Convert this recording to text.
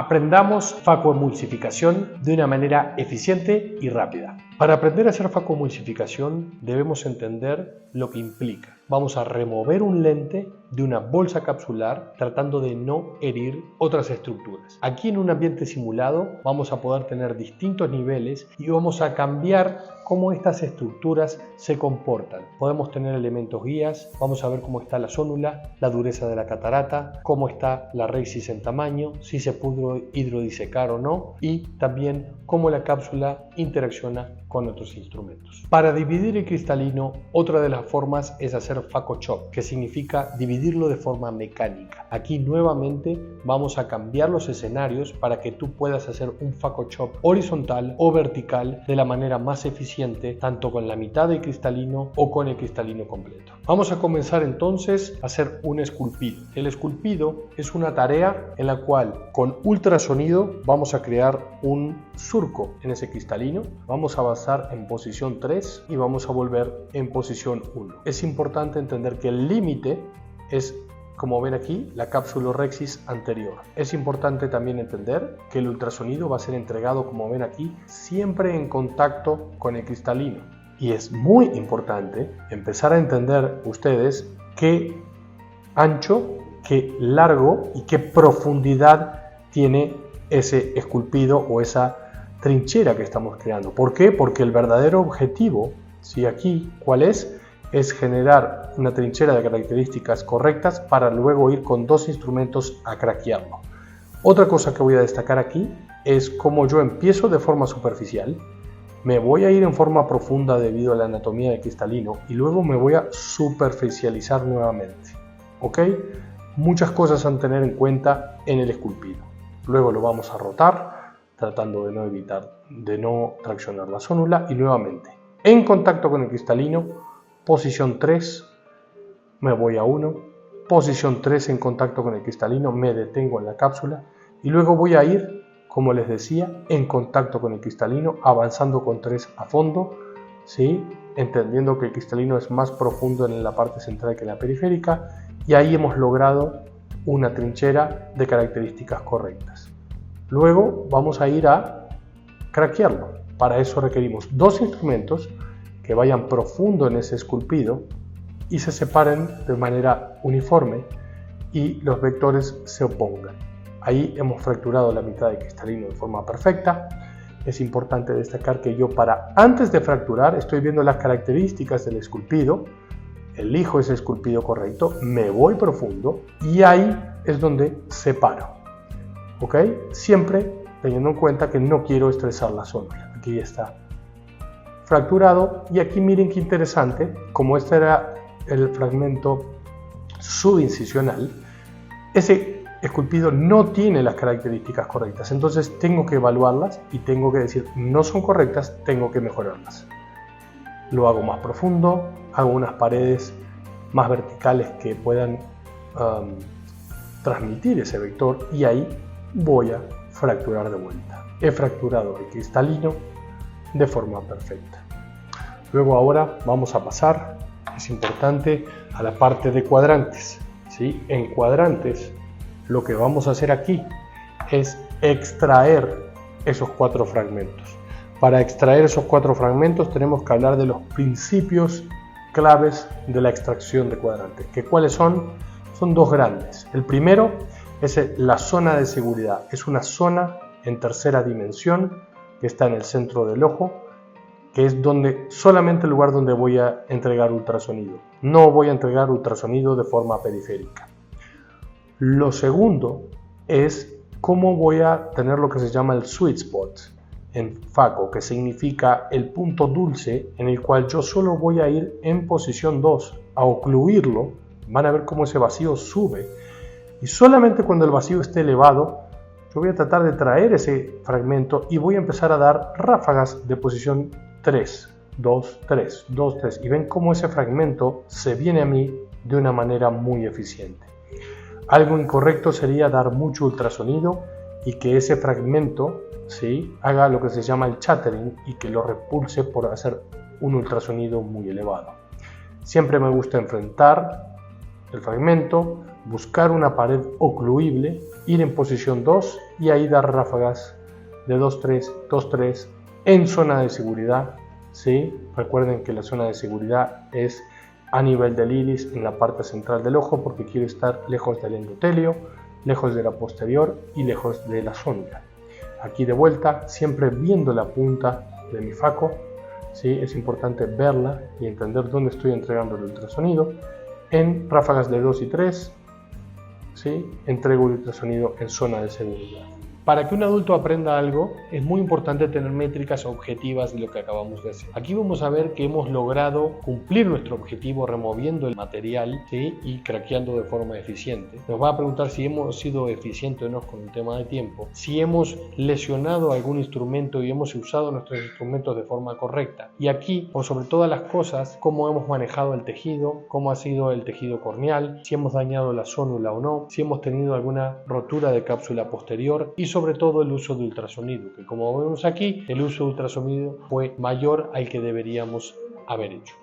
Aprendamos facoemulsificación de una manera eficiente y rápida. Para aprender a hacer facoemulsificación debemos entender lo que implica. Vamos a remover un lente de una bolsa capsular tratando de no herir otras estructuras. Aquí en un ambiente simulado vamos a poder tener distintos niveles y vamos a cambiar cómo estas estructuras se comportan. Podemos tener elementos guías, vamos a ver cómo está la zónula, la dureza de la catarata, cómo está la reisis en tamaño, si se pudo hidrodisecar o no, y también cómo la cápsula interacciona con otros instrumentos. Para dividir el cristalino, otra de las formas es hacer faco-chop, que significa dividirlo de forma mecánica. Aquí nuevamente vamos a cambiar los escenarios para que tú puedas hacer un faco-chop horizontal o vertical de la manera más eficiente, tanto con la mitad del cristalino o con el cristalino completo. Vamos a comenzar entonces a hacer un esculpido. El esculpido es una tarea en la cual con ultrasonido vamos a crear un surco en ese cristalino. Vamos a avanzar en posición 3 y vamos a volver en posición 1. Es importante entender que el límite es, como ven aquí, la cápsulorhexis anterior. Es importante también entender que el ultrasonido va a ser entregado, como ven aquí, siempre en contacto con el cristalino. Y es muy importante empezar a entender ustedes qué ancho, qué largo y qué profundidad tiene ese esculpido o esa trinchera que estamos creando. ¿Por qué? Porque el verdadero objetivo, ¿sí? Aquí, ¿cuál es? Es generar una trinchera de características correctas para luego ir con dos instrumentos a craquearlo. Otra cosa que voy a destacar aquí es cómo yo empiezo de forma superficial, me voy a ir en forma profunda debido a la anatomía del cristalino y luego me voy a superficializar nuevamente. ¿Ok? Muchas cosas a tener en cuenta en el esculpido. Luego lo vamos a rotar, tratando de no traccionar la zónula y nuevamente en contacto con el cristalino, posición 3, me voy a 1, posición 3 en contacto con el cristalino, me detengo en la cápsula y luego voy a ir, como les decía, en contacto con el cristalino, avanzando con 3 a fondo, ¿sí? Entendiendo que el cristalino es más profundo en la parte central que en la periférica y ahí hemos logrado una trinchera de características correctas. Luego vamos a ir a craquearlo. Para eso requerimos dos instrumentos que vayan profundo en ese esculpido y se separen de manera uniforme y los vectores se opongan. Ahí hemos fracturado la mitad del cristalino de forma perfecta. Es importante destacar que yo antes de fracturar estoy viendo las características del esculpido, elijo ese esculpido correcto, me voy profundo y ahí es donde separo. ¿Ok? Siempre teniendo en cuenta que no quiero estresar la zona. Aquí ya está fracturado y aquí miren qué interesante, como este era el fragmento subincisional, ese esculpido no tiene las características correctas, entonces tengo que evaluarlas y tengo que decir no son correctas, tengo que mejorarlas. Lo hago más profundo, hago unas paredes más verticales que puedan transmitir ese vector y ahí voy a fracturar de vuelta. He fracturado el cristalino de forma perfecta. Luego ahora vamos a pasar, es importante, a la parte de cuadrantes, ¿sí? En cuadrantes lo que vamos a hacer aquí es extraer esos 4 fragmentos. Para extraer esos 4 fragmentos tenemos que hablar de los principios claves de la extracción de cuadrantes. ¿Cuáles son? Son 2 grandes. El primero es la zona de seguridad. Es una zona en tercera dimensión que está en el centro del ojo, que es solamente el lugar donde voy a entregar ultrasonido. No voy a entregar ultrasonido de forma periférica. Lo segundo es cómo voy a tener lo que se llama el sweet spot en faco, que significa el punto dulce en el cual yo solo voy a ir en posición 2 a ocluirlo. Van a ver cómo ese vacío sube. Y solamente cuando el vacío esté elevado, yo voy a tratar de traer ese fragmento y voy a empezar a dar ráfagas de posición 3, 2, 3, 2, 3. Y ven cómo ese fragmento se viene a mí de una manera muy eficiente. Algo incorrecto sería dar mucho ultrasonido y que ese fragmento, ¿sí?, haga lo que se llama el chattering y que lo repulse por hacer un ultrasonido muy elevado. Siempre me gusta enfrentar el fragmento, buscar una pared ocluible, ir en posición 2 y ahí dar ráfagas de 2-3, 2-3 en zona de seguridad. ¿Sí? Recuerden que la zona de seguridad es a nivel del iris, en la parte central del ojo, porque quiero estar lejos del endotelio, lejos de la posterior y lejos de la sonda. Aquí de vuelta, siempre viendo la punta de mi faco, ¿sí? Es importante verla y entender dónde estoy entregando el ultrasonido. En ráfagas de 2 y 3, ¿sí? Entrego el ultrasonido en zona de seguridad. Para que un adulto aprenda algo, es muy importante tener métricas objetivas de lo que acabamos de hacer. Aquí vamos a ver que hemos logrado cumplir nuestro objetivo removiendo el material, ¿sí? Y craqueando de forma eficiente. Nos va a preguntar si hemos sido eficientes o no con el tema de tiempo, si hemos lesionado algún instrumento y hemos usado nuestros instrumentos de forma correcta. Y aquí, por sobre todas las cosas, cómo hemos manejado el tejido, cómo ha sido el tejido corneal, si hemos dañado la zónula o no, si hemos tenido alguna rotura de cápsula posterior y sobre todo el uso de ultrasonido, que como vemos aquí, el uso de ultrasonido fue mayor al que deberíamos haber hecho.